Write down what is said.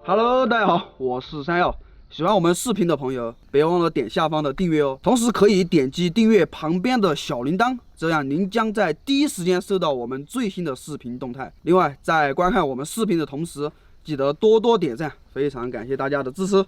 Hello，大家好，我是山药。喜欢我们视频的朋友，别忘了点下方的订阅哦。同时可以点击订阅旁边的小铃铛，这样您将在第一时间收到我们最新的视频动态。另外，在观看我们视频的同时，记得多多点赞，非常感谢大家的支持。